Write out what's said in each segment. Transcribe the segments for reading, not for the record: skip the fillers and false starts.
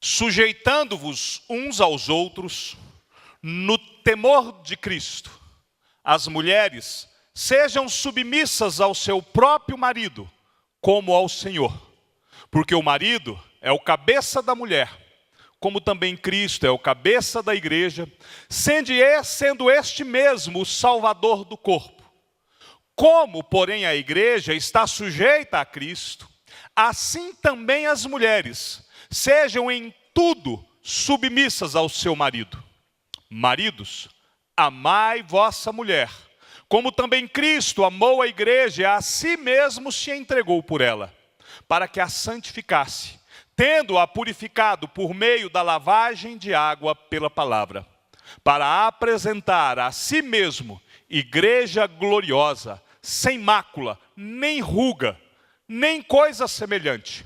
sujeitando-vos uns aos outros no temor de Cristo. As mulheres sejam submissas ao seu próprio marido, como ao Senhor. Porque o marido é o cabeça da mulher, como também Cristo é o cabeça da igreja, sendo este mesmo o Salvador do corpo. Como, porém, a igreja está sujeita a Cristo, assim também as mulheres sejam em tudo submissas ao seu marido. Maridos, amai vossa mulher, como também Cristo amou a igreja e a si mesmo se entregou por ela, para que a santificasse, tendo-a purificado por meio da lavagem de água pela palavra, para apresentar a si mesmo igreja gloriosa, sem mácula, nem ruga, nem coisa semelhante,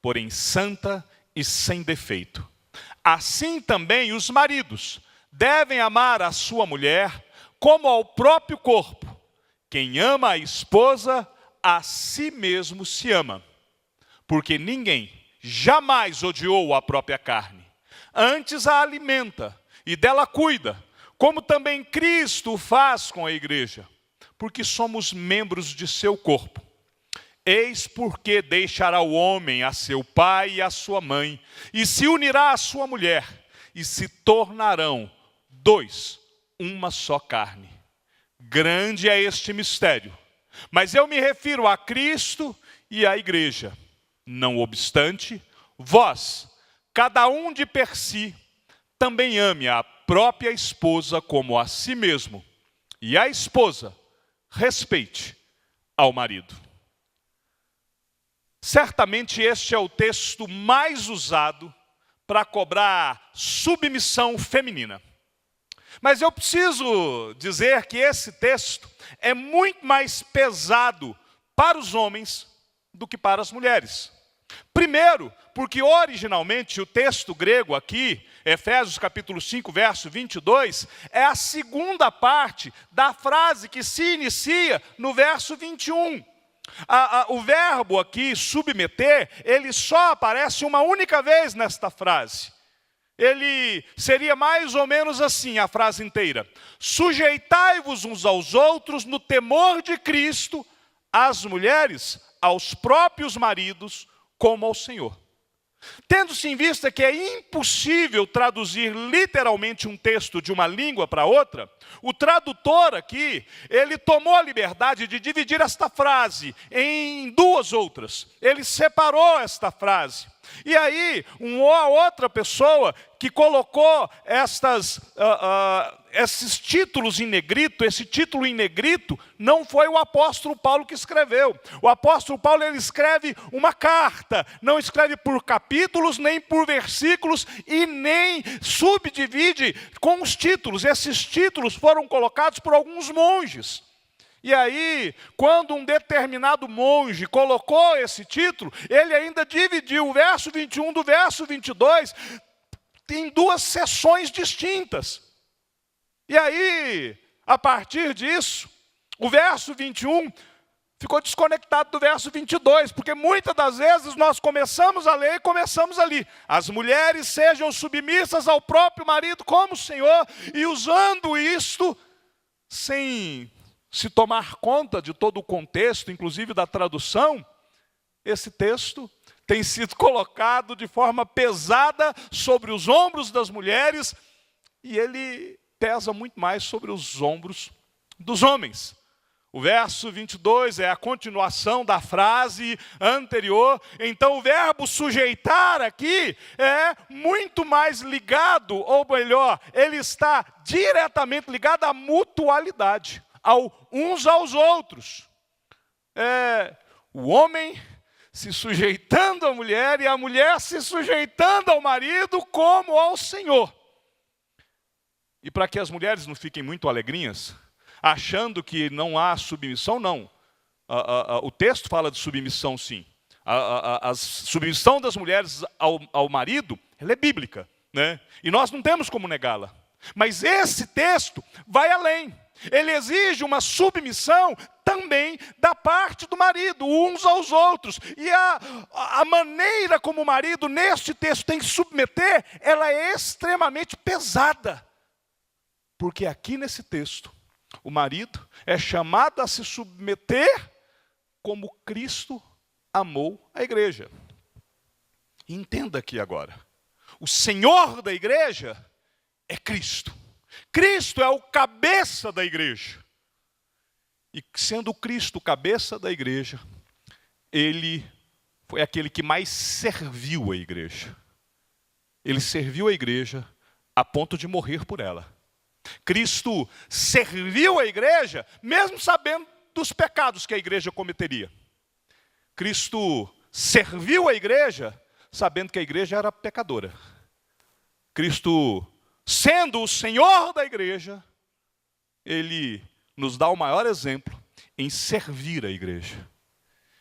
porém santa e sem defeito. Assim também os maridos devem amar a sua mulher como ao próprio corpo. Quem ama a esposa, a si mesmo se ama. Porque ninguém jamais odiou a própria carne. Antes a alimenta e dela cuida, como também Cristo faz com a igreja, porque somos membros de seu corpo. Eis porque deixará o homem a seu pai e a sua mãe, e se unirá à sua mulher, e se tornarão dois, uma só carne. Grande é este mistério, mas eu me refiro a Cristo e à igreja. Não obstante, vós, cada um de per si, também ame a própria esposa como a si mesmo, e a esposa respeite ao marido. Certamente este é o texto mais usado para cobrar submissão feminina. Mas eu preciso dizer que esse texto é muito mais pesado para os homens do que para as mulheres. Primeiro, porque originalmente o texto grego aqui, Efésios capítulo 5, verso 22, é a segunda parte da frase que se inicia no verso 21. O verbo aqui, submeter, ele só aparece uma única vez nesta frase. Ele seria mais ou menos assim, a frase inteira. Sujeitai-vos uns aos outros no temor de Cristo, as mulheres aos próprios maridos, como ao Senhor. Tendo-se em vista que é impossível traduzir literalmente um texto de uma língua para outra, o tradutor aqui, ele tomou a liberdade de dividir esta frase em duas outras. Ele separou esta frase. E aí, uma outra pessoa que colocou esses títulos em negrito, esse título em negrito, não foi o apóstolo Paulo que escreveu. O apóstolo Paulo, ele escreve uma carta, não escreve por capítulos, nem por versículos, e nem subdivide com os títulos. Esses títulos foram colocados por alguns monges. E aí, quando um determinado monge colocou esse título, ele ainda dividiu o verso 21 do verso 22 em duas seções distintas. E aí, a partir disso, o verso 21 ficou desconectado do verso 22, porque muitas das vezes nós começamos a ler e começamos ali. As mulheres sejam submissas ao próprio marido como o Senhor, e usando isto sem se tomar conta de todo o contexto, inclusive da tradução, esse texto tem sido colocado de forma pesada sobre os ombros das mulheres, e ele pesa muito mais sobre os ombros dos homens. O verso 22 é a continuação da frase anterior. Então o verbo sujeitar aqui é muito mais ligado, ou melhor, ele está diretamente ligado à mutualidade, uns aos outros. O homem se sujeitando à mulher e a mulher se sujeitando ao marido como ao Senhor. E para que as mulheres não fiquem muito alegrinhas, achando que não há submissão, não. O texto fala de submissão, sim. A submissão das mulheres ao marido, ela é bíblica, né? E nós não temos como negá-la. Mas esse texto vai além. Ele exige uma submissão também da parte do marido, uns aos outros. E a maneira como o marido, neste texto, tem que submeter, ela é extremamente pesada. Porque aqui nesse texto, o marido é chamado a se submeter como Cristo amou a igreja. Entenda aqui agora. O Senhor da igreja é Cristo. Cristo é o cabeça da igreja. E sendo Cristo o cabeça da igreja, ele foi aquele que mais serviu a igreja. Ele serviu a igreja a ponto de morrer por ela. Cristo serviu a igreja, mesmo sabendo dos pecados que a igreja cometeria. Cristo serviu a igreja, sabendo que a igreja era pecadora. Cristo, sendo o Senhor da igreja, ele nos dá o maior exemplo em servir a igreja.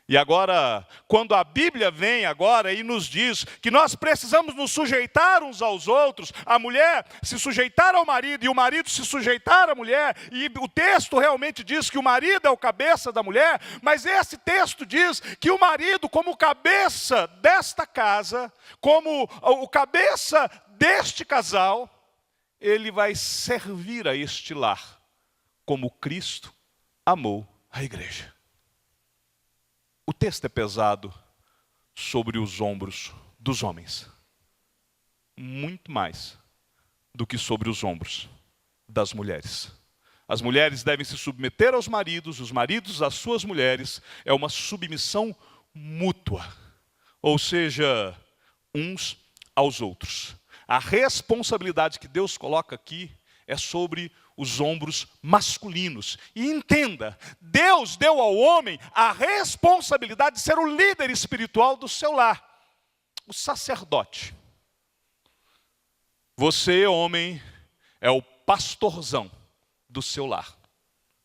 E agora, quando a Bíblia vem agora e nos diz que nós precisamos nos sujeitar uns aos outros, a mulher se sujeitar ao marido e o marido se sujeitar à mulher, e o texto realmente diz que o marido é o cabeça da mulher, mas esse texto diz que o marido, como cabeça desta casa, como o cabeça deste casal, ele vai servir a este lar, como Cristo amou a igreja. O texto é pesado sobre os ombros dos homens, muito mais do que sobre os ombros das mulheres. As mulheres devem se submeter aos maridos, os maridos às suas mulheres, é uma submissão mútua, ou seja, uns aos outros. A responsabilidade que Deus coloca aqui é sobre os ombros masculinos. E entenda, Deus deu ao homem a responsabilidade de ser o líder espiritual do seu lar, o sacerdote. Você, homem, é o pastorzão do seu lar.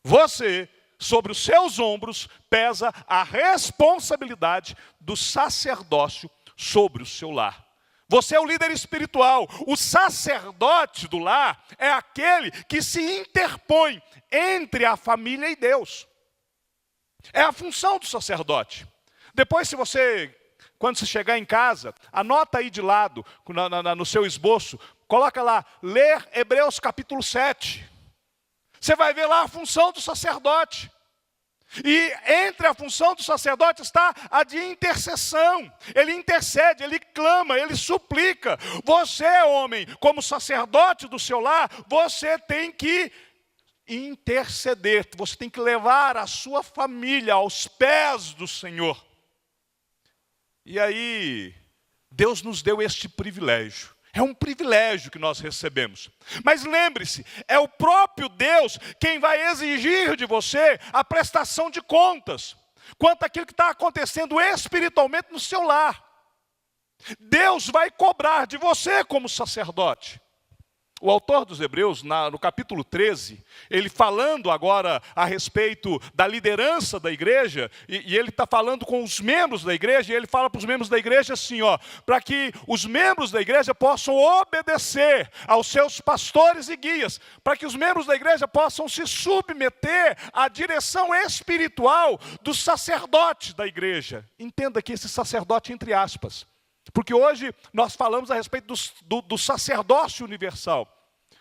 Você, sobre os seus ombros, pesa a responsabilidade do sacerdócio sobre o seu lar. Você é o líder espiritual. O sacerdote do lar é aquele que se interpõe entre a família e Deus. É a função do sacerdote. Depois, quando você chegar em casa, anota aí de lado, no seu esboço, coloca lá, ler Hebreus capítulo 7. Você vai ver lá a função do sacerdote. E entre a função do sacerdote está a de intercessão. Ele intercede, ele clama, ele suplica. Você, homem, como sacerdote do seu lar, você tem que interceder. Você tem que levar a sua família aos pés do Senhor. E aí, Deus nos deu este privilégio. É um privilégio que nós recebemos. Mas lembre-se, é o próprio Deus quem vai exigir de você a prestação de contas quanto àquilo que está acontecendo espiritualmente no seu lar. Deus vai cobrar de você como sacerdote. O autor dos Hebreus, no capítulo 13, ele falando agora a respeito da liderança da igreja, e ele está falando com os membros da igreja, e ele fala para os membros da igreja assim, para que os membros da igreja possam obedecer aos seus pastores e guias, para que os membros da igreja possam se submeter à direção espiritual do sacerdote da igreja. Entenda aqui esse sacerdote entre aspas. Porque hoje nós falamos a respeito do sacerdócio universal.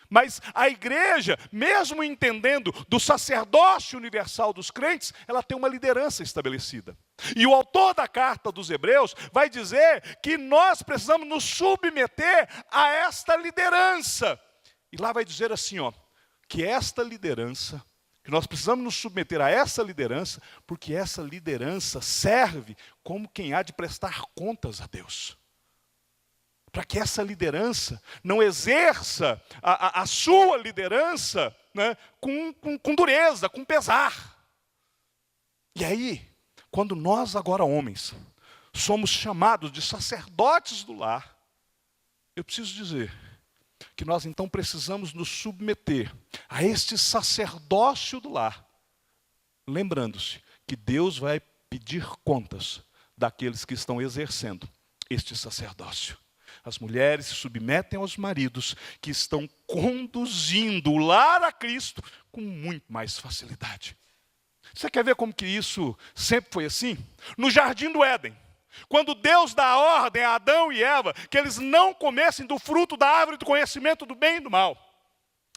Mas a igreja, mesmo entendendo do sacerdócio universal dos crentes, ela tem uma liderança estabelecida. E o autor da carta dos Hebreus vai dizer que nós precisamos nos submeter a esta liderança. E lá vai dizer assim, que esta liderança, que nós precisamos nos submeter a essa liderança, porque essa liderança serve como quem há de prestar contas a Deus. Para que essa liderança não exerça a sua liderança, né, com dureza, com pesar. E aí, quando nós agora homens somos chamados de sacerdotes do lar, eu preciso dizer que nós então precisamos nos submeter a este sacerdócio do lar, lembrando-se que Deus vai pedir contas daqueles que estão exercendo este sacerdócio. As mulheres se submetem aos maridos que estão conduzindo o lar a Cristo com muito mais facilidade. Você quer ver como que isso sempre foi assim? No jardim do Éden, quando Deus dá a ordem a Adão e Eva que eles não comessem do fruto da árvore do conhecimento do bem e do mal,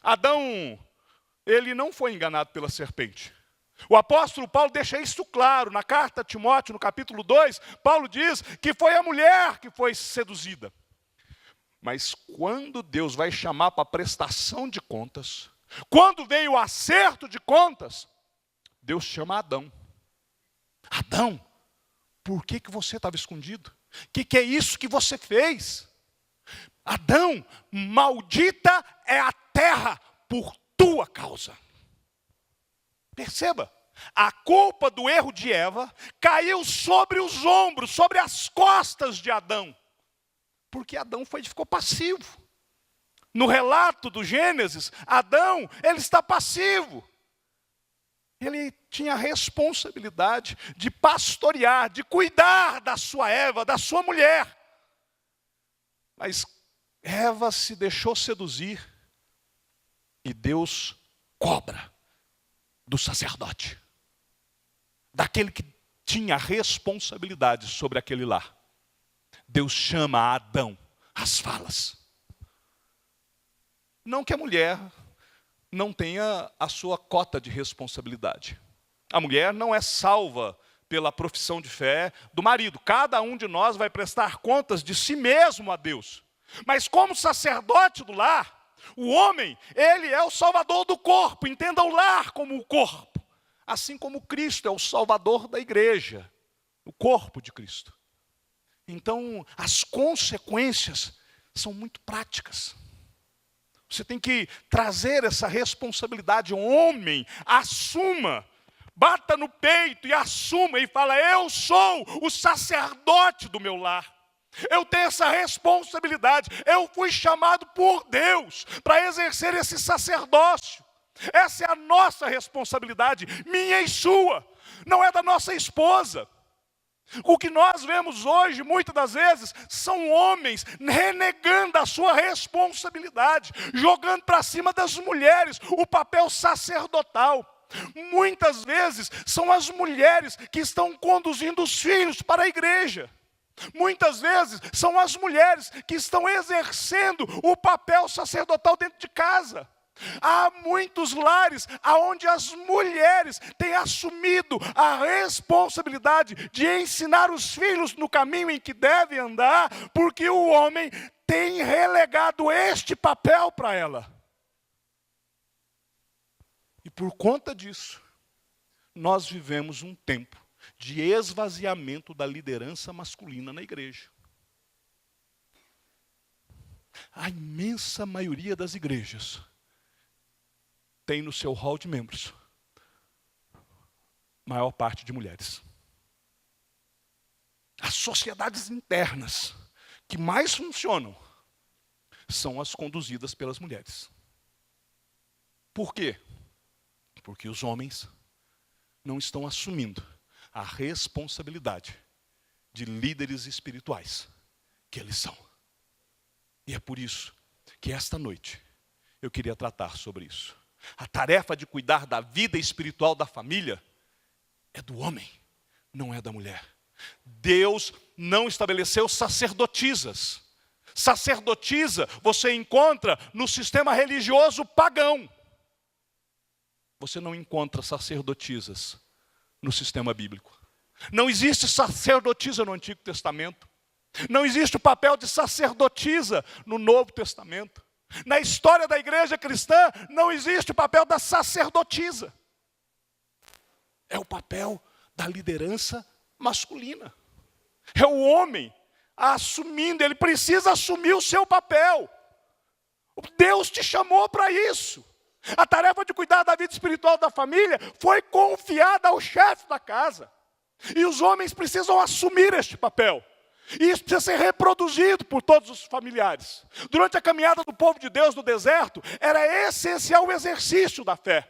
Adão, ele não foi enganado pela serpente. O apóstolo Paulo deixa isso claro na carta a Timóteo, no capítulo 2, Paulo diz que foi a mulher que foi seduzida. Mas quando Deus vai chamar para prestação de contas, quando vem o acerto de contas, Deus chama Adão. Adão, por que você estava escondido? O que é isso que você fez? Adão, maldita é a terra por tua causa. Perceba, a culpa do erro de Eva caiu sobre os ombros, sobre as costas de Adão. Porque Adão ficou passivo. No relato do Gênesis, Adão, ele está passivo. Ele tinha a responsabilidade de pastorear, de cuidar da sua Eva, da sua mulher. Mas Eva se deixou seduzir e Deus cobra do sacerdote, daquele que tinha responsabilidade sobre aquele lar. Deus chama a Adão às falas. Não que a mulher não tenha a sua cota de responsabilidade. A mulher não é salva pela profissão de fé do marido. Cada um de nós vai prestar contas de si mesmo a Deus. Mas como sacerdote do lar, o homem, ele é o salvador do corpo. Entenda o lar como o corpo. Assim como Cristo é o salvador da igreja, o corpo de Cristo. Então, as consequências são muito práticas. Você tem que trazer essa responsabilidade. O homem, assuma, bata no peito e assuma e fala: eu sou o sacerdote do meu lar. Eu tenho essa responsabilidade. Eu fui chamado por Deus para exercer esse sacerdócio. Essa é a nossa responsabilidade, minha e sua. Não é da nossa esposa. O que nós vemos hoje, muitas das vezes, são homens renegando a sua responsabilidade, jogando para cima das mulheres o papel sacerdotal. Muitas vezes são as mulheres que estão conduzindo os filhos para a igreja. Muitas vezes são as mulheres que estão exercendo o papel sacerdotal dentro de casa. Há muitos lares onde as mulheres têm assumido a responsabilidade de ensinar os filhos no caminho em que devem andar, porque o homem tem relegado este papel para ela. E por conta disso, nós vivemos um tempo de esvaziamento da liderança masculina na igreja. A imensa maioria das igrejas tem no seu hall de membros maior parte de mulheres. As sociedades internas que mais funcionam são as conduzidas pelas mulheres. Por quê? Porque os homens não estão assumindo a responsabilidade de líderes espirituais que eles são. E é por isso que esta noite eu queria tratar sobre isso. A tarefa de cuidar da vida espiritual da família é do homem, não é da mulher. Deus não estabeleceu sacerdotisas. Sacerdotisa você encontra no sistema religioso pagão. Você não encontra sacerdotisas no sistema bíblico. Não existe sacerdotisa no Antigo Testamento. Não existe o papel de sacerdotisa no Novo Testamento. Na história da igreja cristã, não existe o papel da sacerdotisa. É o papel da liderança masculina. É o homem assumindo, ele precisa assumir o seu papel. Deus te chamou para isso. A tarefa de cuidar da vida espiritual da família foi confiada ao chefe da casa. E os homens precisam assumir este papel. E isso precisa ser reproduzido por todos os familiares. Durante a caminhada do povo de Deus no deserto, era essencial o exercício da fé.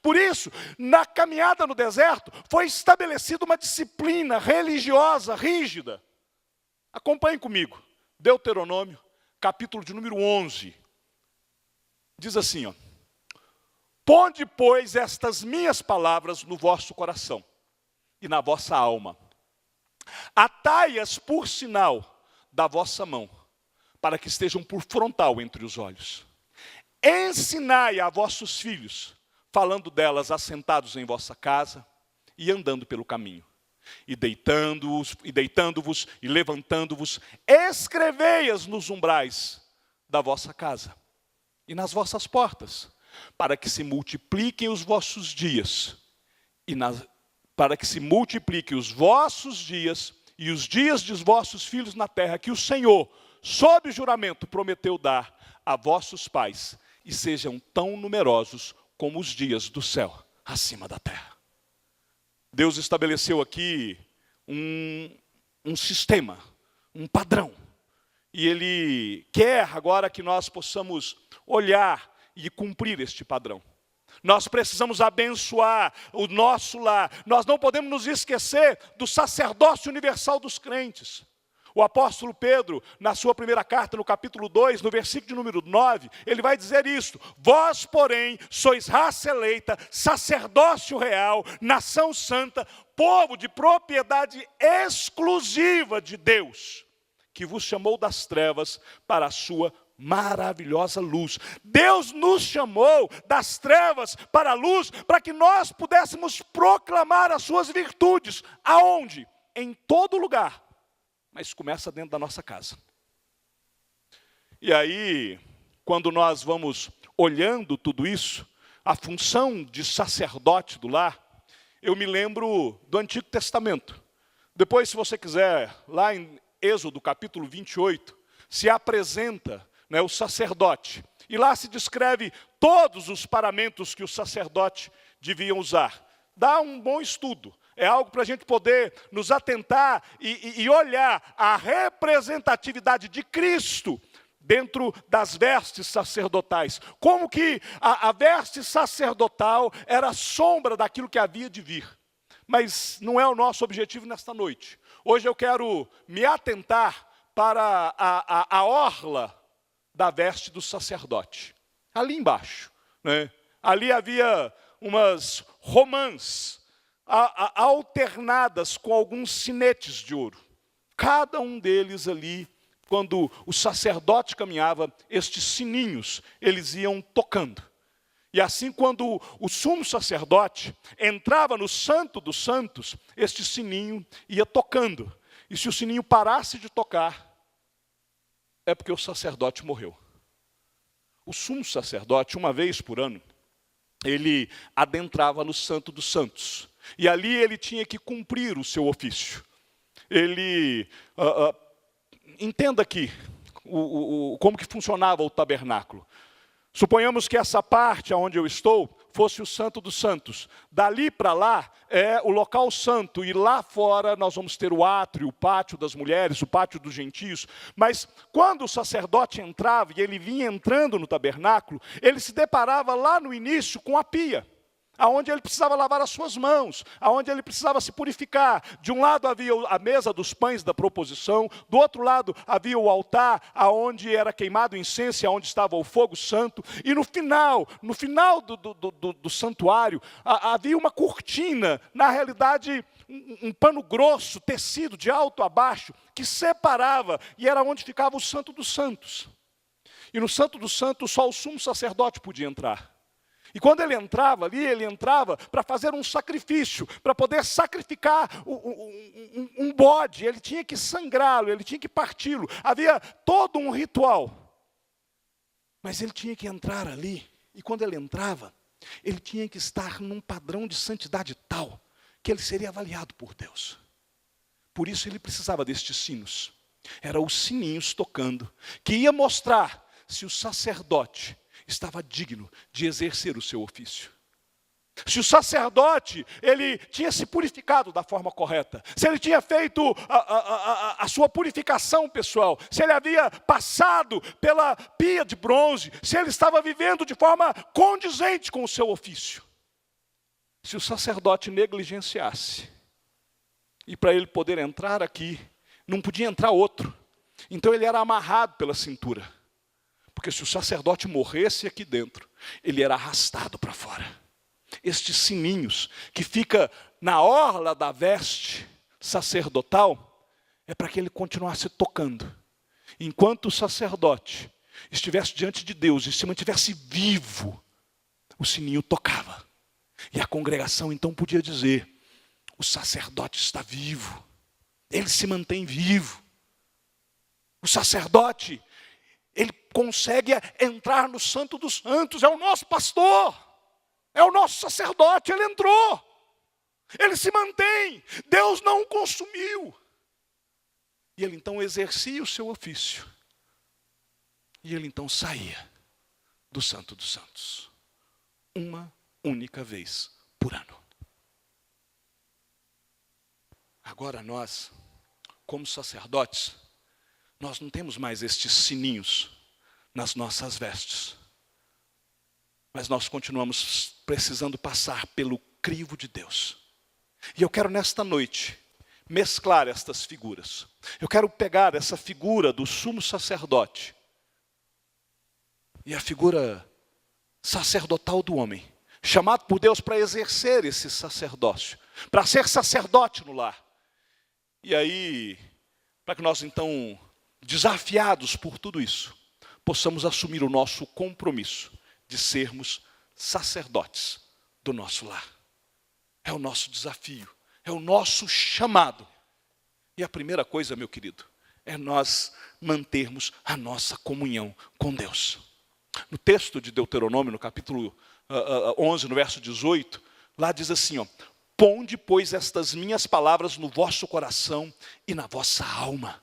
Por isso, na caminhada no deserto, foi estabelecida uma disciplina religiosa rígida. Acompanhem comigo. Deuteronômio, capítulo de número 11. Diz assim, Ponde, pois, estas minhas palavras no vosso coração e na vossa alma. Atai-as por sinal da vossa mão, para que estejam por frontal entre os olhos. Ensinai a vossos filhos, falando delas assentados em vossa casa e andando pelo caminho. E deitando-vos e levantando-vos, escrevei-as nos umbrais da vossa casa e nas vossas portas, para que se multipliquem os vossos dias, para que se multipliquem os vossos dias e os dias dos vossos filhos na terra, que o Senhor, sob juramento, prometeu dar a vossos pais, e sejam tão numerosos como os dias do céu acima da terra. Deus estabeleceu aqui um sistema, um padrão. E Ele quer agora que nós possamos olhar e cumprir este padrão. Nós precisamos abençoar o nosso lar. Nós não podemos nos esquecer do sacerdócio universal dos crentes. O apóstolo Pedro, na sua primeira carta, no capítulo 2, no versículo de número 9, ele vai dizer isto: vós, porém, sois raça eleita, sacerdócio real, nação santa, povo de propriedade exclusiva de Deus, que vos chamou das trevas para a sua maravilhosa luz. Deus nos chamou das trevas para a luz, para que nós pudéssemos proclamar as suas virtudes. Aonde? Em todo lugar. Mas começa dentro da nossa casa. E aí, quando nós vamos olhando tudo isso, a função de sacerdote do lar, eu me lembro do Antigo Testamento. Depois, se você quiser, lá em Êxodo capítulo 28, se apresenta, o sacerdote. E lá se descreve todos os paramentos que o sacerdote devia usar. Dá um bom estudo. É algo para a gente poder nos atentar e olhar a representatividade de Cristo dentro das vestes sacerdotais. Como que a veste sacerdotal era sombra daquilo que havia de vir. Mas não é o nosso objetivo nesta noite. Hoje eu quero me atentar para a orla da veste do sacerdote. Ali embaixo. Ali havia umas romãs alternadas com alguns sinetes de ouro. Cada um deles ali, quando o sacerdote caminhava, estes sininhos, eles iam tocando. E assim, quando o sumo sacerdote entrava no Santo dos Santos, este sininho ia tocando. E se o sininho parasse de tocar, é porque o sacerdote morreu. O sumo sacerdote, uma vez por ano, ele adentrava no Santo dos Santos. E ali ele tinha que cumprir o seu ofício. Ele, entenda aqui, como que funcionava o tabernáculo. Suponhamos que essa parte onde eu estou fosse o Santo dos Santos. Dali para lá é o local santo, e lá fora nós vamos ter o átrio, o pátio das mulheres, o pátio dos gentios. Mas quando o sacerdote entrava, e ele vinha entrando no tabernáculo, ele se deparava lá no início com a pia, aonde ele precisava lavar as suas mãos, aonde ele precisava se purificar. De um lado havia a mesa dos pães da proposição, do outro lado havia o altar, aonde era queimado incenso, aonde estava o fogo santo, e no final do santuário, havia uma cortina, na realidade um pano grosso, tecido de alto a baixo, que separava, e era onde ficava o Santo dos Santos. E no Santo dos Santos só o sumo sacerdote podia entrar. E quando ele entrava ali, ele entrava para fazer um sacrifício, para poder sacrificar um bode. Ele tinha que sangrá-lo, ele tinha que parti-lo. Havia todo um ritual. Mas ele tinha que entrar ali. E quando ele entrava, ele tinha que estar num padrão de santidade tal que ele seria avaliado por Deus. Por isso ele precisava destes sinos. Eram os sininhos tocando, que ia mostrar se o sacerdote estava digno de exercer o seu ofício. Se o sacerdote, ele tinha se purificado da forma correta, se ele tinha feito a sua purificação pessoal, se ele havia passado pela pia de bronze, se ele estava vivendo de forma condizente com o seu ofício. Se o sacerdote negligenciasse, e para ele poder entrar aqui, não podia entrar outro, então ele era amarrado pela cintura. Porque se o sacerdote morresse aqui dentro, ele era arrastado para fora. Estes sininhos que fica na orla da veste sacerdotal, é para que ele continuasse tocando. Enquanto o sacerdote estivesse diante de Deus e se mantivesse vivo, o sininho tocava. E a congregação então podia dizer: o sacerdote está vivo, ele se mantém vivo. O sacerdote, ele consegue entrar no Santo dos Santos, é o nosso pastor, é o nosso sacerdote, ele entrou, ele se mantém, Deus não o consumiu. E ele então exercia o seu ofício, e ele então saía do Santo dos Santos, uma única vez por ano. Agora nós, como sacerdotes, nós não temos mais estes sininhos nas nossas vestes. Mas nós continuamos precisando passar pelo crivo de Deus. E eu quero nesta noite mesclar estas figuras. Eu quero pegar essa figura do sumo sacerdote e a figura sacerdotal do homem, chamado por Deus para exercer esse sacerdócio, para ser sacerdote no lar. E aí, para que nós então, desafiados por tudo isso, possamos assumir o nosso compromisso de sermos sacerdotes do nosso lar. É o nosso desafio, é o nosso chamado. E a primeira coisa, meu querido, é nós mantermos a nossa comunhão com Deus. No texto de Deuteronômio, no capítulo 11, no verso 18, lá diz assim, ó: ponde, pois, estas minhas palavras no vosso coração e na vossa alma.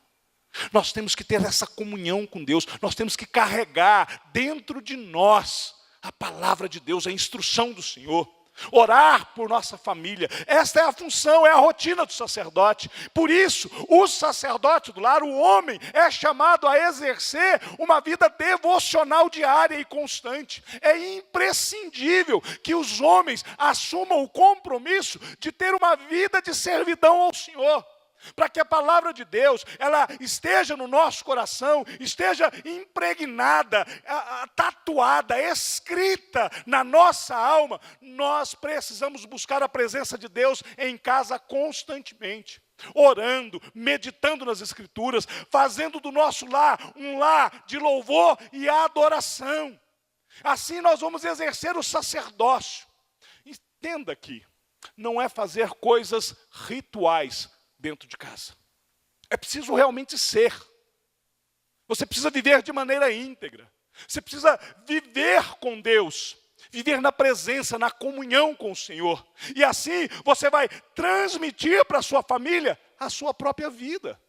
Nós temos que ter essa comunhão com Deus, nós temos que carregar dentro de nós a palavra de Deus, a instrução do Senhor. Orar por nossa família, esta é a função, é a rotina do sacerdote. Por isso, o sacerdote do lar, o homem, é chamado a exercer uma vida devocional diária e constante. É imprescindível que os homens assumam o compromisso de ter uma vida de servidão ao Senhor, para que a palavra de Deus, ela esteja no nosso coração, esteja impregnada, tatuada, escrita na nossa alma. Nós precisamos buscar a presença de Deus em casa constantemente, orando, meditando nas Escrituras, fazendo do nosso lar um lar de louvor e adoração. Assim nós vamos exercer o sacerdócio. Entenda aqui, não é fazer coisas rituais dentro de casa. É preciso realmente ser. Você precisa viver de maneira íntegra. Você precisa viver com Deus, viver na presença, na comunhão com o Senhor. E assim você vai transmitir para a sua família a sua própria vida.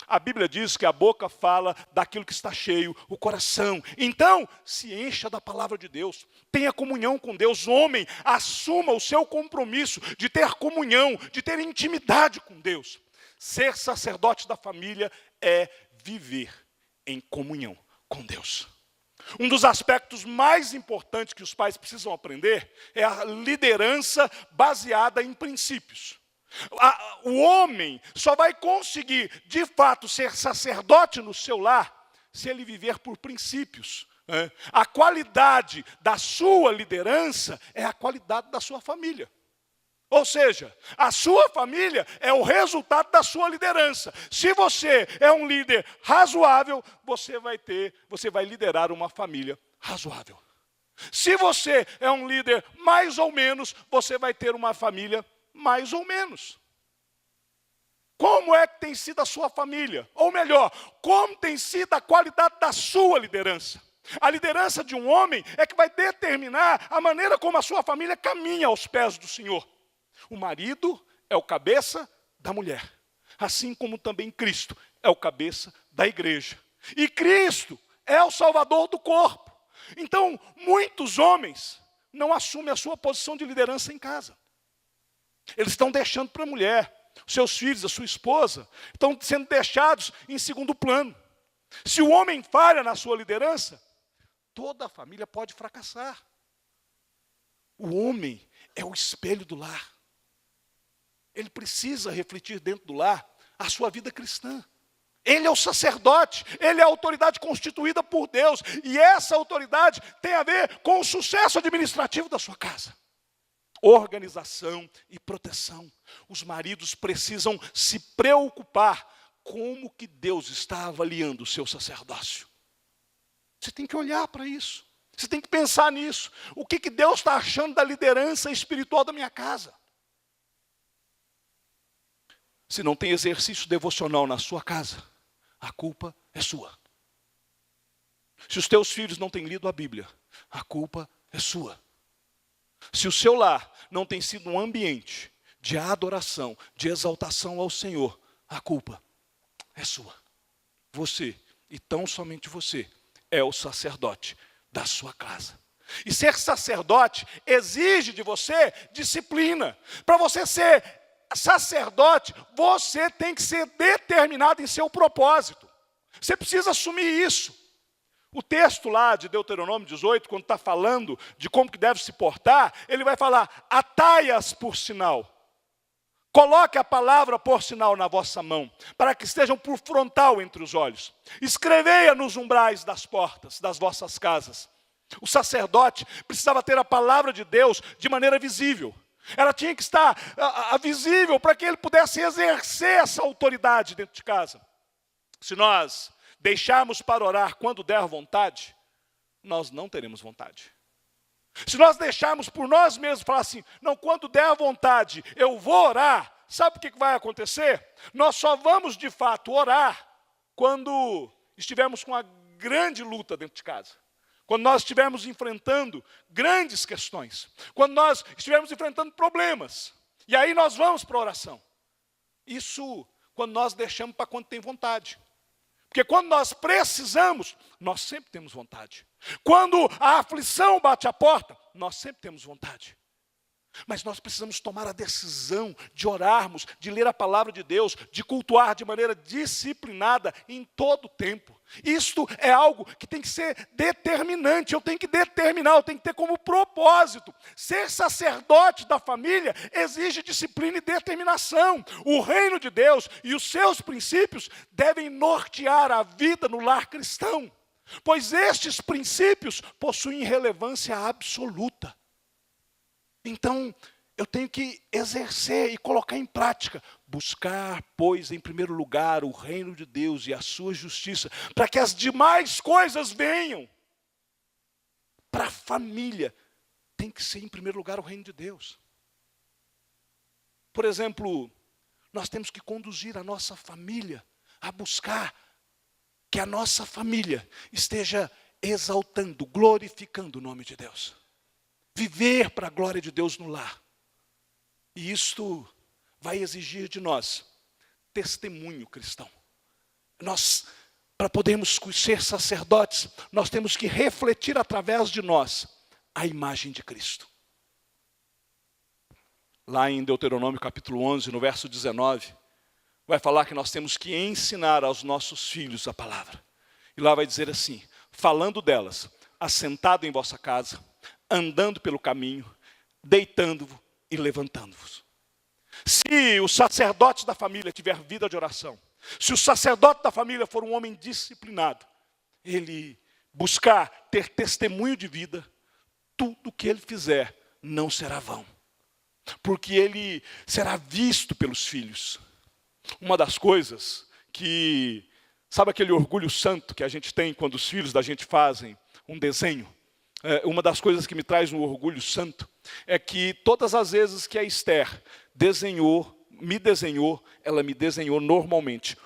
A Bíblia diz que a boca fala daquilo que está cheio, o coração. Então, se encha da palavra de Deus, tenha comunhão com Deus. Homem, assuma o seu compromisso de ter comunhão, de ter intimidade com Deus. Ser sacerdote da família é viver em comunhão com Deus. Um dos aspectos mais importantes que os pais precisam aprender é a liderança baseada em princípios. O homem só vai conseguir, de fato, ser sacerdote no seu lar se ele viver por princípios. A qualidade da sua liderança é a qualidade da sua família. Ou seja, a sua família é o resultado da sua liderança. Se você é um líder razoável, você vai liderar uma família razoável. Se você é um líder mais ou menos, você vai ter uma família mais ou menos. Como é que tem sido a sua família? Ou melhor, como tem sido a qualidade da sua liderança? A liderança de um homem é que vai determinar a maneira como a sua família caminha aos pés do Senhor. O marido é o cabeça da mulher, assim como também Cristo é o cabeça da igreja. E Cristo é o salvador do corpo. Então, muitos homens não assumem a sua posição de liderança em casa. Eles estão deixando para a mulher. Os seus filhos, a sua esposa, estão sendo deixados em segundo plano. Se o homem falha na sua liderança, toda a família pode fracassar. O homem é o espelho do lar. Ele precisa refletir dentro do lar a sua vida cristã. Ele é o sacerdote, ele é a autoridade constituída por Deus. E essa autoridade tem a ver com o sucesso administrativo da sua casa. Organização e proteção. Os maridos precisam se preocupar como que Deus está avaliando o seu sacerdócio. Você tem que olhar para isso. Você tem que pensar nisso. O que Deus está achando da liderança espiritual da minha casa? Se não tem exercício devocional na sua casa, a culpa é sua. Se os teus filhos não têm lido a Bíblia, a culpa é sua. Se o seu lar não tem sido um ambiente de adoração, de exaltação ao Senhor, a culpa é sua. Você, e tão somente você, é o sacerdote da sua casa. E ser sacerdote exige de você disciplina. Para você ser sacerdote, você tem que ser determinado em seu propósito. Você precisa assumir isso. O texto lá de Deuteronômio 18, quando está falando de como que deve se portar, ele vai falar, atai-as por sinal. Coloque a palavra por sinal na vossa mão, para que estejam por frontal entre os olhos. Escrevei-a nos umbrais das portas das vossas casas. O sacerdote precisava ter a palavra de Deus de maneira visível. Ela tinha que estar visível para que ele pudesse exercer essa autoridade dentro de casa. Se nós deixarmos para orar quando der vontade, nós não teremos vontade. Se nós deixarmos por nós mesmos, falar assim, não, quando der vontade, eu vou orar, sabe o que vai acontecer? Nós só vamos de fato orar quando estivermos com uma grande luta dentro de casa. Quando nós estivermos enfrentando grandes questões. Quando nós estivermos enfrentando problemas. E aí nós vamos para a oração. Isso quando nós deixamos para quando tem vontade. Porque quando nós precisamos, nós sempre temos vontade. Quando a aflição bate a porta, nós sempre temos vontade. Mas nós precisamos tomar a decisão de orarmos, de ler a palavra de Deus, de cultuar de maneira disciplinada em todo o tempo. Isto é algo que tem que ser determinante, eu tenho que determinar, eu tenho que ter como propósito. Ser sacerdote da família exige disciplina e determinação. O reino de Deus e os seus princípios devem nortear a vida no lar cristão, pois estes princípios possuem relevância absoluta. Então, eu tenho que exercer e colocar em prática. Buscar, pois, em primeiro lugar, o reino de Deus e a sua justiça, para que as demais coisas venham. Para a família, tem que ser, em primeiro lugar, o reino de Deus. Por exemplo, nós temos que conduzir a nossa família a buscar que a nossa família esteja exaltando, glorificando o nome de Deus. Viver para a glória de Deus no lar. E isto vai exigir de nós testemunho cristão. Nós, para podermos ser sacerdotes, nós temos que refletir através de nós a imagem de Cristo. Lá em Deuteronômio capítulo 11, no verso 19, vai falar que nós temos que ensinar aos nossos filhos a palavra. E lá vai dizer assim, falando delas, assentado em vossa casa, andando pelo caminho, deitando-vos e levantando-vos. Se o sacerdote da família tiver vida de oração, se o sacerdote da família for um homem disciplinado, ele buscar ter testemunho de vida, tudo que ele fizer não será vão, porque ele será visto pelos filhos. Uma das coisas que, sabe aquele orgulho santo que a gente tem quando os filhos da gente fazem um desenho? Uma das coisas que me traz um orgulho santo é que todas as vezes que a Esther ela me desenhou normalmente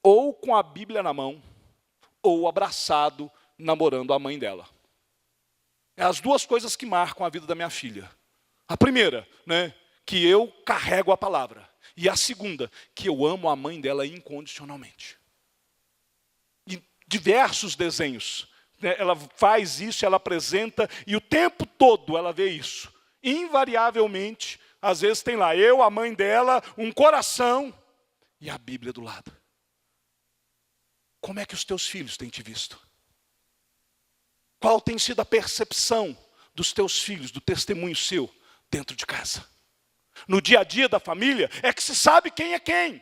ou com a Bíblia na mão ou abraçado, namorando a mãe dela. É as duas coisas que marcam a vida da minha filha. A primeira, que eu carrego a palavra. E a segunda, que eu amo a mãe dela incondicionalmente. E diversos desenhos. Ela faz isso, ela apresenta, e o tempo todo ela vê isso. Invariavelmente, às vezes tem lá, eu, a mãe dela, um coração, e a Bíblia do lado. Como é que os teus filhos têm te visto? Qual tem sido a percepção dos teus filhos, do testemunho seu, dentro de casa? No dia a dia da família, é que se sabe quem é quem.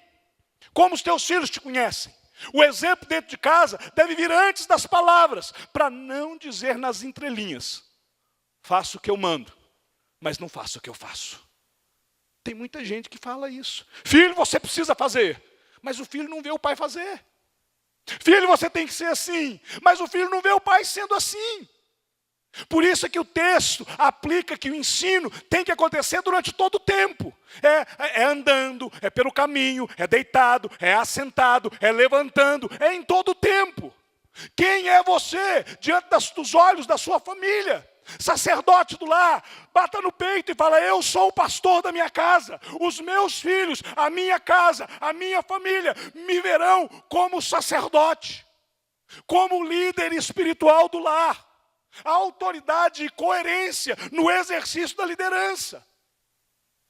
Como os teus filhos te conhecem. O exemplo dentro de casa deve vir antes das palavras, para não dizer nas entrelinhas: faço o que eu mando, mas não faço o que eu faço. Tem muita gente que fala isso. Filho, você precisa fazer, mas o filho não vê o pai fazer. Filho, você tem que ser assim, mas o filho não vê o pai sendo assim. Por isso é que o texto aplica que o ensino tem que acontecer durante todo o tempo. É andando, é pelo caminho, é deitado, é assentado, é levantando, é em todo o tempo. Quem é você diante dos olhos da sua família? Sacerdote do lar, bata no peito e fala: eu sou o pastor da minha casa. Os meus filhos, a minha casa, a minha família me verão como sacerdote, como líder espiritual do lar. A autoridade e coerência no exercício da liderança.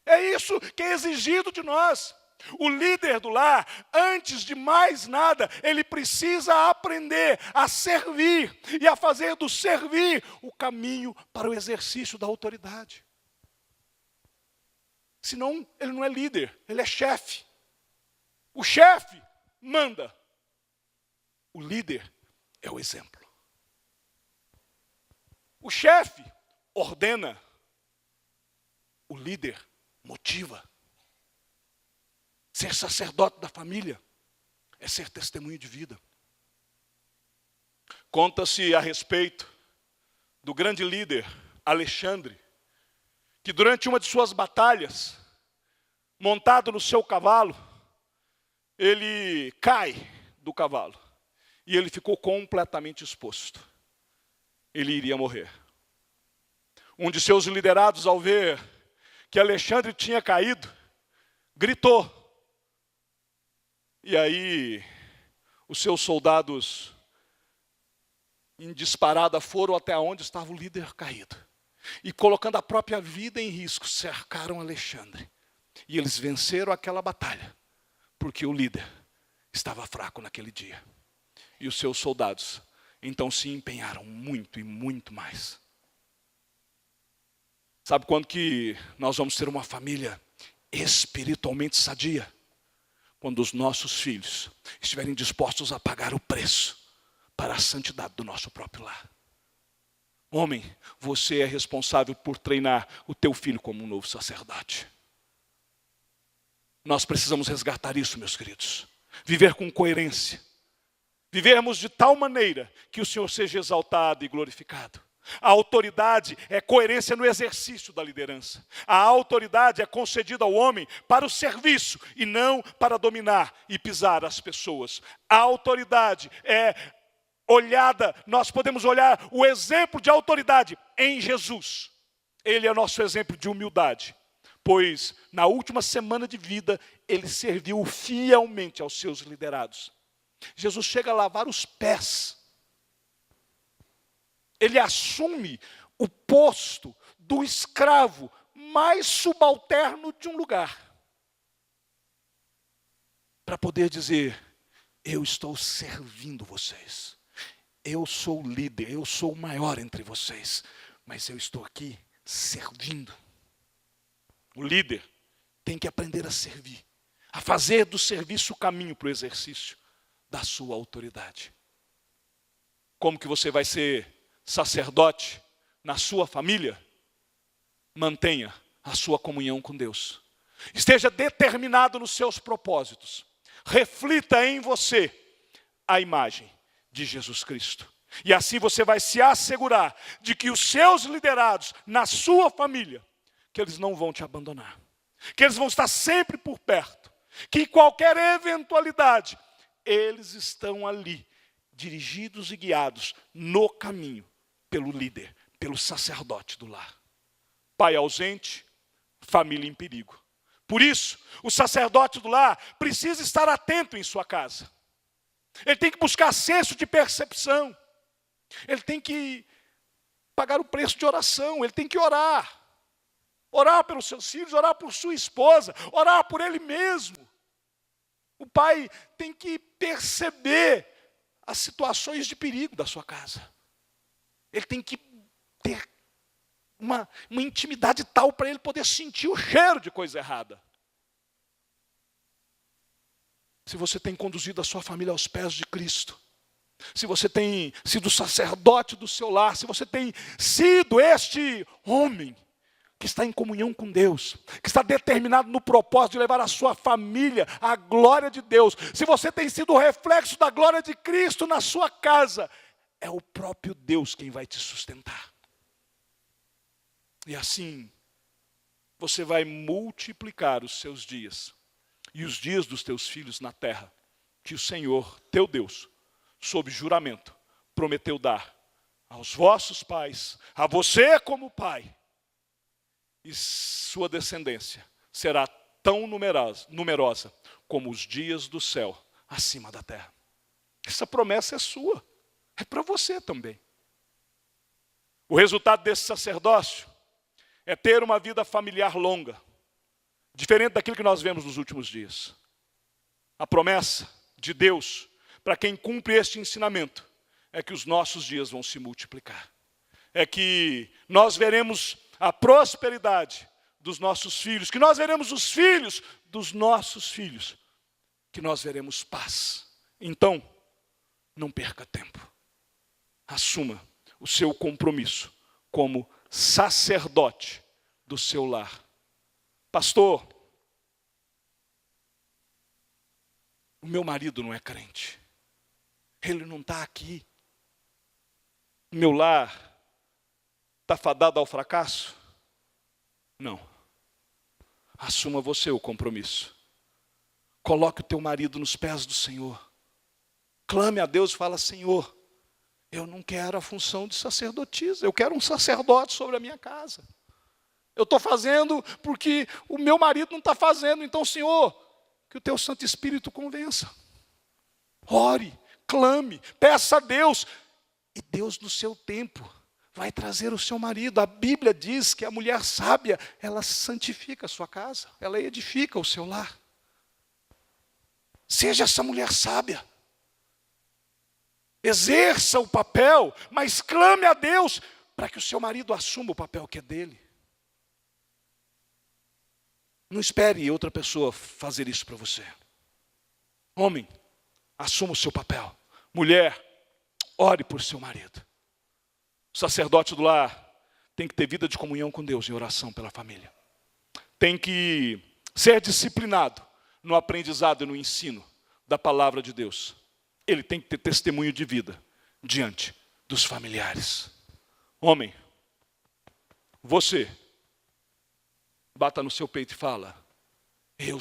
É isso que é exigido de nós. O líder do lar, antes de mais nada, ele precisa aprender a servir e a fazer do servir o caminho para o exercício da autoridade. Senão, ele não é líder, ele é chefe. O chefe manda. O líder é o exemplo. O chefe ordena, o líder motiva. Ser sacerdote da família é ser testemunho de vida. Conta-se a respeito do grande líder Alexandre, que durante uma de suas batalhas, montado no seu cavalo, ele cai do cavalo e ele ficou completamente exposto. Ele iria morrer. Um de seus liderados, ao ver que Alexandre tinha caído, gritou. E aí, os seus soldados, em disparada, foram até onde estava o líder caído. E colocando a própria vida em risco, cercaram Alexandre. E eles venceram aquela batalha, porque o líder estava fraco naquele dia. E os seus soldados então se empenharam muito e muito mais. Sabe quando que nós vamos ter uma família espiritualmente sadia? Quando os nossos filhos estiverem dispostos a pagar o preço para a santidade do nosso próprio lar. Homem, você é responsável por treinar o teu filho como um novo sacerdote. Nós precisamos resgatar isso, meus queridos. Viver com coerência. Vivermos de tal maneira que o Senhor seja exaltado e glorificado. A autoridade é coerência no exercício da liderança. A autoridade é concedida ao homem para o serviço e não para dominar e pisar as pessoas. A autoridade é olhada, nós podemos olhar o exemplo de autoridade em Jesus. Ele é nosso exemplo de humildade, pois na última semana de vida ele serviu fielmente aos seus liderados. Jesus chega a lavar os pés. Ele assume o posto do escravo mais subalterno de um lugar. Para poder dizer: eu estou servindo vocês. Eu sou o líder, eu sou o maior entre vocês. Mas eu estou aqui servindo. O líder tem que aprender a servir. A fazer do serviço o caminho para o exercício da sua autoridade. Como que você vai ser sacerdote na sua família? Mantenha a sua comunhão com Deus. Esteja determinado nos seus propósitos. Reflita em você a imagem de Jesus Cristo. E assim você vai se assegurar de que os seus liderados na sua família, que eles não vão te abandonar. Que eles vão estar sempre por perto. Que em qualquer eventualidade, eles estão ali, dirigidos e guiados no caminho pelo líder, pelo sacerdote do lar. Pai ausente, família em perigo. Por isso, o sacerdote do lar precisa estar atento em sua casa. Ele tem que buscar senso de percepção. Ele tem que pagar o preço de oração. Ele tem que orar. Orar pelos seus filhos, orar por sua esposa, orar por ele mesmo. O pai tem que perceber as situações de perigo da sua casa. Ele tem que ter uma intimidade tal para ele poder sentir o cheiro de coisa errada. se você tem conduzido a sua família aos pés de Cristo, se você tem sido sacerdote do seu lar, se você tem sido este homem que está em comunhão com Deus, que está determinado no propósito de levar a sua família à glória de Deus, se você tem sido o reflexo da glória de Cristo na sua casa, é o próprio Deus quem vai te sustentar. E assim, você vai multiplicar os seus dias e os dias dos teus filhos na terra, que o Senhor, teu Deus, sob juramento, prometeu dar aos vossos pais, a você como pai, e sua descendência será tão numerosa como os dias do céu acima da terra. Essa promessa é sua, é para você também. O resultado desse sacerdócio é ter uma vida familiar longa, diferente daquilo que nós vemos nos últimos dias. A promessa de Deus para quem cumpre este ensinamento é que os nossos dias vão se multiplicar. É que nós veremos a prosperidade dos nossos filhos, que nós veremos os filhos dos nossos filhos, que nós veremos paz. Então, não perca tempo. Assuma o seu compromisso como sacerdote do seu lar. Pastor, o meu marido não é crente. Ele não está aqui. O meu lar está fadado ao fracasso? Não. Assuma você o compromisso. Coloque o teu marido nos pés do Senhor. Clame a Deus e fala: Senhor, eu não quero a função de sacerdotisa, eu quero um sacerdote sobre a minha casa. Eu estou fazendo porque o meu marido não está fazendo. Então, Senhor, que o teu Santo Espírito convença. Ore, clame, peça a Deus. E Deus, no seu tempo, vai trazer o seu marido. A Bíblia diz que a mulher sábia, ela santifica a sua casa, ela edifica o seu lar. Seja essa mulher sábia. Exerça o papel, mas clame a Deus para que o seu marido assuma o papel que é dele. Não espere outra pessoa fazer isso para você. Homem, assuma o seu papel. Mulher, ore por seu marido. O sacerdote do lar tem que ter vida de comunhão com Deus e oração pela família. Tem que ser disciplinado no aprendizado e no ensino da palavra de Deus. Ele tem que ter testemunho de vida diante dos familiares. Homem, você, bata no seu peito e fala: eu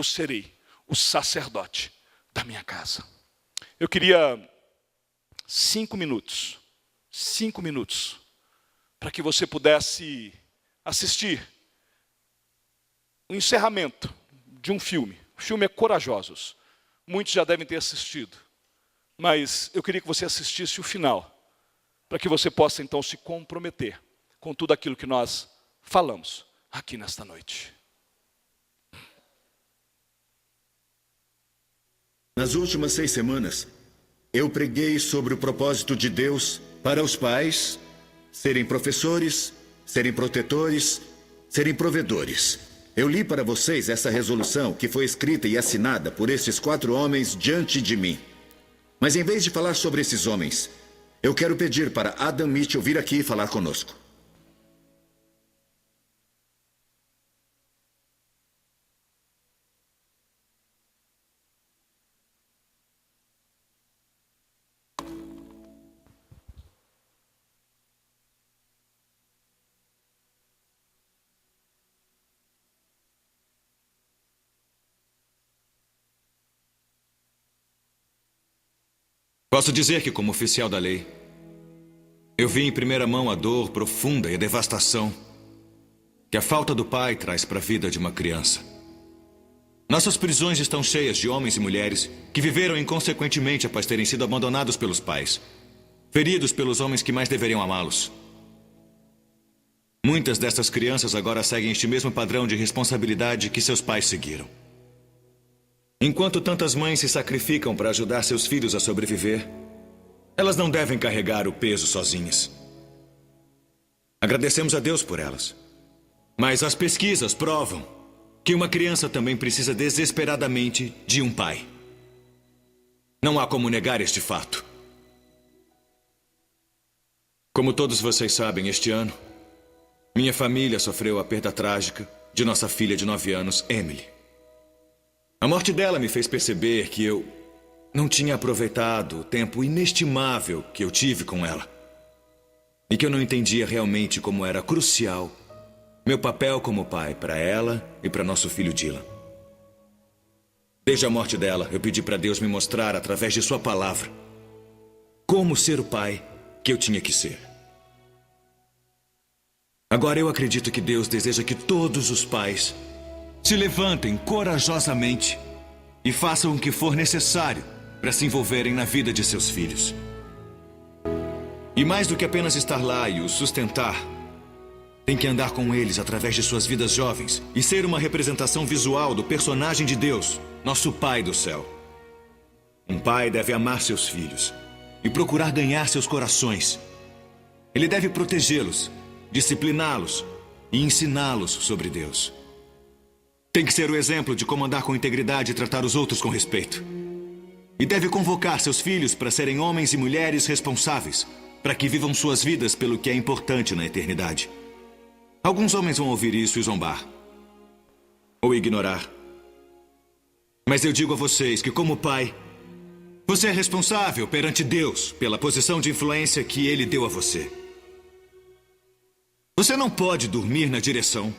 serei o sacerdote da minha casa. Eu queria 5 minutos, para que você pudesse assistir o encerramento de um filme. O filme é Corajosos. Muitos já devem ter assistido, mas eu queria que você assistisse o final, para que você possa então se comprometer com tudo aquilo que nós falamos aqui nesta noite. Nas últimas 6 semanas, eu preguei sobre o propósito de Deus para os pais serem professores, serem protetores, serem provedores. Eu li para vocês essa resolução que foi escrita e assinada por esses 4 homens diante de mim. Mas em vez de falar sobre esses homens, eu quero pedir para Adam Mitchell vir aqui e falar conosco. Posso dizer que, como oficial da lei, eu vi em primeira mão a dor profunda e a devastação que a falta do pai traz para a vida de uma criança. Nossas prisões estão cheias de homens e mulheres que viveram inconsequentemente após terem sido abandonados pelos pais, feridos pelos homens que mais deveriam amá-los. Muitas dessas crianças agora seguem este mesmo padrão de responsabilidade que seus pais seguiram. Enquanto tantas mães se sacrificam para ajudar seus filhos a sobreviver, elas não devem carregar o peso sozinhas. Agradecemos a Deus por elas. Mas as pesquisas provam que uma criança também precisa desesperadamente de um pai. Não há como negar este fato. Como todos vocês sabem, este ano, minha família sofreu a perda trágica de nossa filha de 9 anos, Emily. A morte dela me fez perceber que eu não tinha aproveitado o tempo inestimável que eu tive com ela. E que eu não entendia realmente como era crucial meu papel como pai para ela e para nosso filho Dylan. Desde a morte dela, eu pedi para Deus me mostrar, através de sua palavra, como ser o pai que eu tinha que ser. Agora eu acredito que Deus deseja que todos os pais se levantem corajosamente e façam o que for necessário para se envolverem na vida de seus filhos. E mais do que apenas estar lá e os sustentar, tem que andar com eles através de suas vidas jovens e ser uma representação visual do personagem de Deus, nosso Pai do céu. Um pai deve amar seus filhos e procurar ganhar seus corações. Ele deve protegê-los, discipliná-los e ensiná-los sobre Deus. Tem que ser o exemplo de como andar com integridade e tratar os outros com respeito. E deve convocar seus filhos para serem homens e mulheres responsáveis, para que vivam suas vidas pelo que é importante na eternidade. Alguns homens vão ouvir isso e zombar, ou ignorar. Mas eu digo a vocês que, como pai, você é responsável perante Deus pela posição de influência que Ele deu a você. Você não pode dormir na direção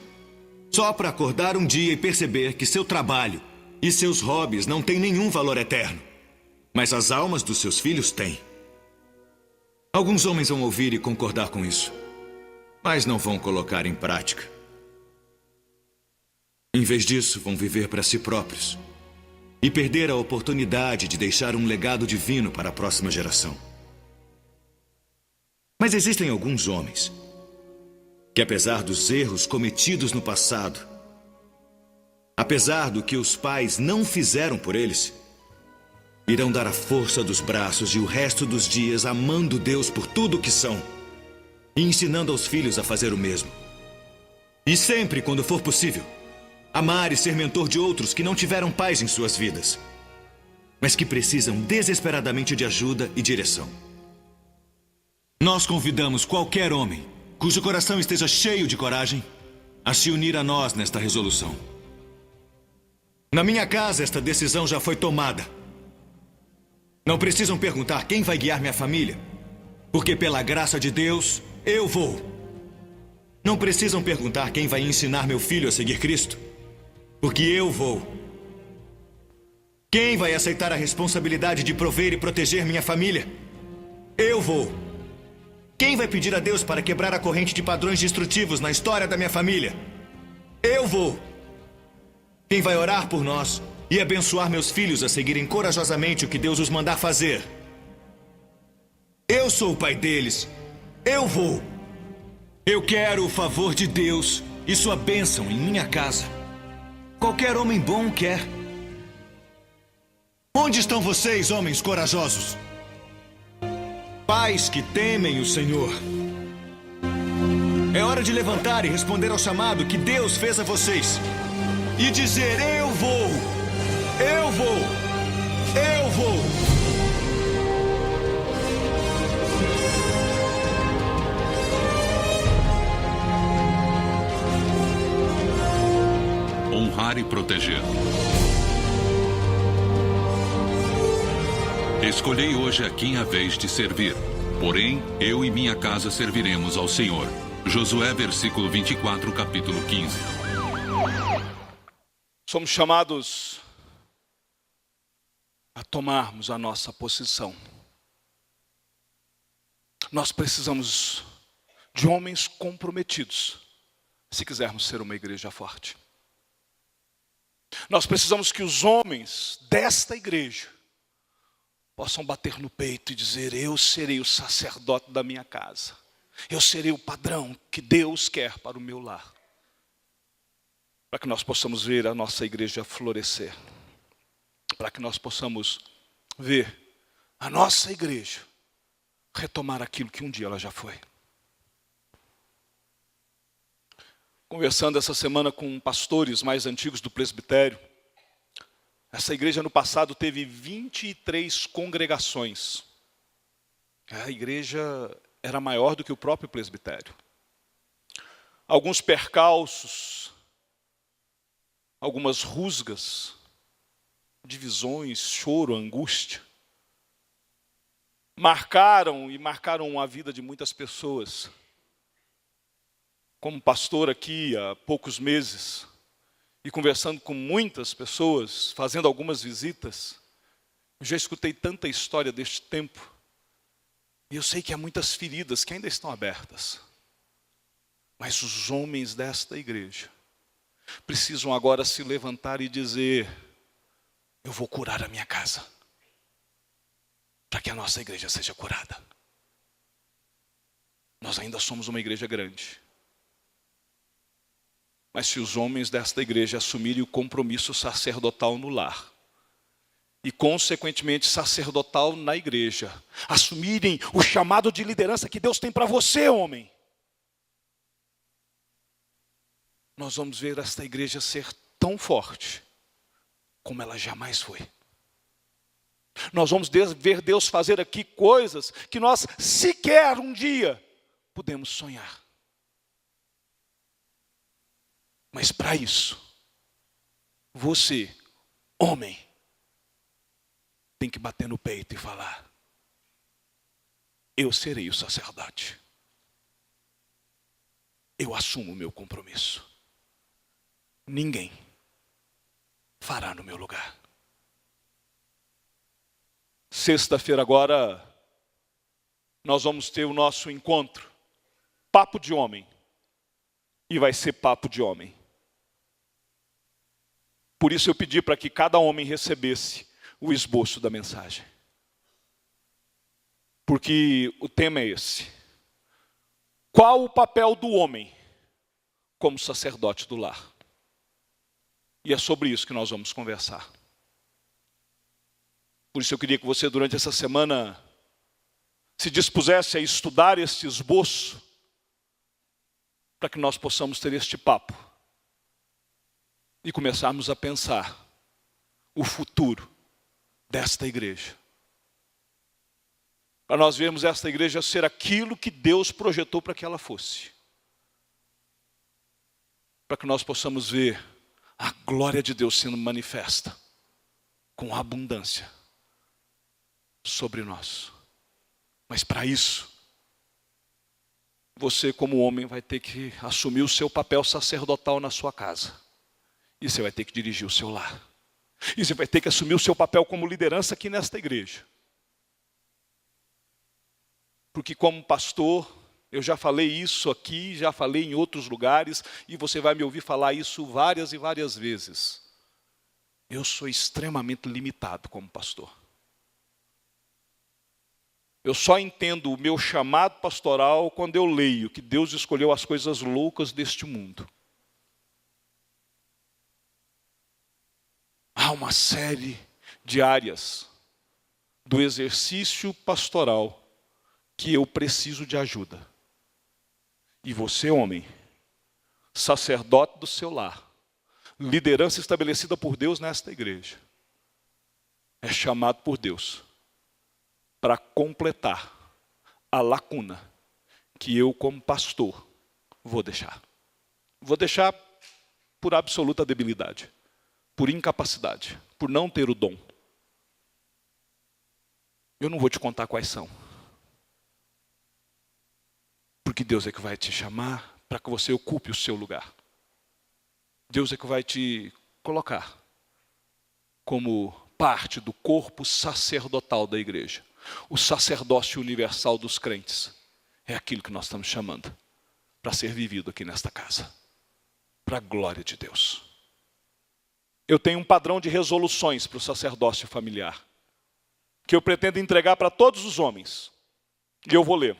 só para acordar um dia e perceber que seu trabalho e seus hobbies não têm nenhum valor eterno, mas as almas dos seus filhos têm. Alguns homens vão ouvir e concordar com isso, mas não vão colocar em prática. Em vez disso, vão viver para si próprios e perder a oportunidade de deixar um legado divino para a próxima geração. Mas existem alguns homens que, apesar dos erros cometidos no passado, apesar do que os pais não fizeram por eles, irão dar a força dos braços e o resto dos dias amando Deus por tudo o que são e ensinando aos filhos a fazer o mesmo. E sempre, quando for possível, amar e ser mentor de outros que não tiveram paz em suas vidas, mas que precisam desesperadamente de ajuda e direção. Nós convidamos qualquer homem cujo coração esteja cheio de coragem a se unir a nós nesta resolução. Na minha casa, esta decisão já foi tomada. Não precisam perguntar quem vai guiar minha família, porque pela graça de Deus, eu vou. Não precisam perguntar quem vai ensinar meu filho a seguir Cristo, porque eu vou. Quem vai aceitar a responsabilidade de prover e proteger minha família? Eu vou. Quem vai pedir a Deus para quebrar a corrente de padrões destrutivos na história da minha família? Eu vou. Quem vai orar por nós e abençoar meus filhos a seguirem corajosamente o que Deus os mandar fazer? Eu sou o pai deles. Eu vou. Eu quero o favor de Deus e sua bênção em minha casa. Qualquer homem bom quer. Onde estão vocês, homens corajosos? Pais que temem o Senhor. É hora de levantar e responder ao chamado que Deus fez a vocês. E dizer: eu vou. Eu vou. Eu vou. Honrar e proteger. Escolhei hoje a quem a vez de servir. Porém, eu e minha casa serviremos ao Senhor. Josué, versículo 24, capítulo 15. Somos chamados a tomarmos a nossa posição. Nós precisamos de homens comprometidos, se quisermos ser uma igreja forte. Nós precisamos que os homens desta igreja possam bater no peito e dizer: eu serei o sacerdote da minha casa. Eu serei o padrão que Deus quer para o meu lar. Para que nós possamos ver a nossa igreja florescer. Para que nós possamos ver a nossa igreja retomar aquilo que um dia ela já foi. Conversando essa semana com pastores mais antigos do presbitério, essa igreja no passado teve 23 congregações. A igreja era maior do que o próprio presbitério. Alguns percalços, algumas rusgas, divisões, choro, angústia, marcaram a vida de muitas pessoas. Como pastor aqui há poucos meses, e conversando com muitas pessoas, fazendo algumas visitas, eu já escutei tanta história deste tempo, e eu sei que há muitas feridas que ainda estão abertas. Mas os homens desta igreja precisam agora se levantar e dizer: eu vou curar a minha casa, para que a nossa igreja seja curada. Nós ainda somos uma igreja grande. Mas se os homens desta igreja assumirem o compromisso sacerdotal no lar, e consequentemente sacerdotal na igreja, assumirem o chamado de liderança que Deus tem para você, homem, nós vamos ver esta igreja ser tão forte como ela jamais foi. Nós vamos ver Deus fazer aqui coisas que nós sequer um dia podemos sonhar. Mas para isso, você, homem, tem que bater no peito e falar: eu serei o sacerdote. Eu assumo o meu compromisso. Ninguém fará no meu lugar. Sexta-feira agora, nós vamos ter o nosso encontro, papo de homem. E vai ser papo de homem. Por isso eu pedi para que cada homem recebesse o esboço da mensagem. Porque o tema é esse: qual o papel do homem como sacerdote do lar? E é sobre isso que nós vamos conversar. Por isso eu queria que você, durante essa semana, se dispusesse a estudar este esboço, para que nós possamos ter este papo e começarmos a pensar o futuro desta igreja. Para nós vermos esta igreja ser aquilo que Deus projetou para que ela fosse. Para que nós possamos ver a glória de Deus sendo manifesta com abundância sobre nós. Mas para isso, você como homem vai ter que assumir o seu papel sacerdotal na sua casa. E você vai ter que dirigir o seu lar. E você vai ter que assumir o seu papel como liderança aqui nesta igreja. Porque como pastor, eu já falei isso aqui, já falei em outros lugares, e você vai me ouvir falar isso várias e várias vezes. Eu sou extremamente limitado como pastor. Eu só entendo o meu chamado pastoral quando eu leio que Deus escolheu as coisas loucas deste mundo. Há uma série de áreas do exercício pastoral que eu preciso de ajuda. E você, homem, sacerdote do seu lar, liderança estabelecida por Deus nesta igreja, é chamado por Deus para completar a lacuna que eu, como pastor, vou deixar. Vou deixar por absoluta debilidade, por incapacidade, por não ter o dom. Eu não vou te contar quais são. Porque Deus é que vai te chamar para que você ocupe o seu lugar. Deus é que vai te colocar como parte do corpo sacerdotal da igreja. O sacerdócio universal dos crentes é aquilo que nós estamos chamando para ser vivido aqui nesta casa, para a glória de Deus. Eu tenho um padrão de resoluções para o sacerdócio familiar, que eu pretendo entregar para todos os homens. E eu vou ler.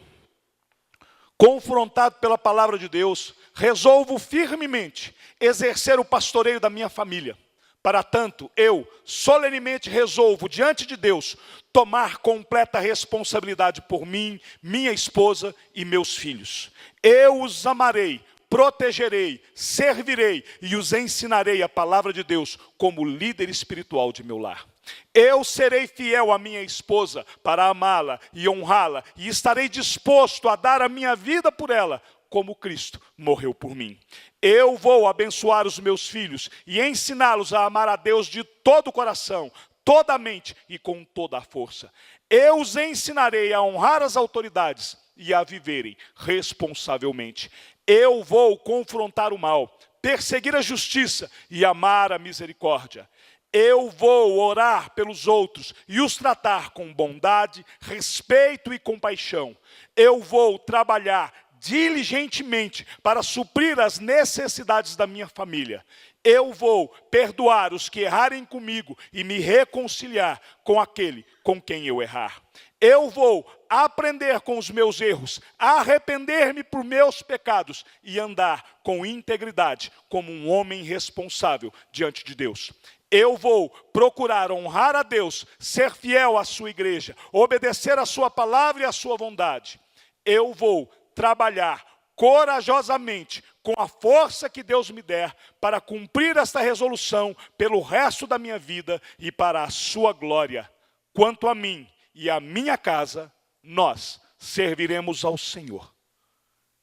Confrontado pela palavra de Deus, resolvo firmemente exercer o pastoreio da minha família. Para tanto, eu solenemente resolvo diante de Deus tomar completa responsabilidade por mim, minha esposa e meus filhos. Eu os amarei protegerei, servirei e os ensinarei a palavra de Deus como líder espiritual de meu lar. Eu serei fiel à minha esposa para amá-la e honrá-la, e estarei disposto a dar a minha vida por ela, como Cristo morreu por mim. Eu vou abençoar os meus filhos e ensiná-los a amar a Deus de todo o coração, toda a mente e com toda a força. Eu os ensinarei a honrar as autoridades e a viverem responsavelmente. Eu vou confrontar o mal, perseguir a justiça e amar a misericórdia. Eu vou orar pelos outros e os tratar com bondade, respeito e compaixão. Eu vou trabalhar diligentemente para suprir as necessidades da minha família. Eu vou perdoar os que errarem comigo e me reconciliar com aquele com quem eu errar. Eu vou aprender com os meus erros, arrepender-me por meus pecados e andar com integridade como um homem responsável diante de Deus. Eu vou procurar honrar a Deus, ser fiel à sua igreja, obedecer a sua palavra e a sua bondade. Eu vou trabalhar corajosamente, com a força que Deus me der, para cumprir esta resolução pelo resto da minha vida e para a sua glória. Quanto a mim e a minha casa, nós serviremos ao Senhor.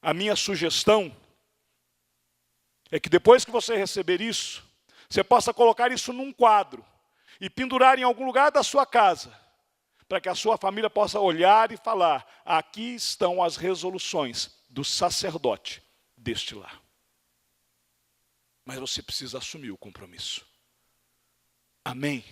A minha sugestão é que depois que você receber isso, você possa colocar isso num quadro e pendurar em algum lugar da sua casa, para que a sua família possa olhar e falar: aqui estão as resoluções do sacerdote deste lar. Mas você precisa assumir o compromisso. Amém?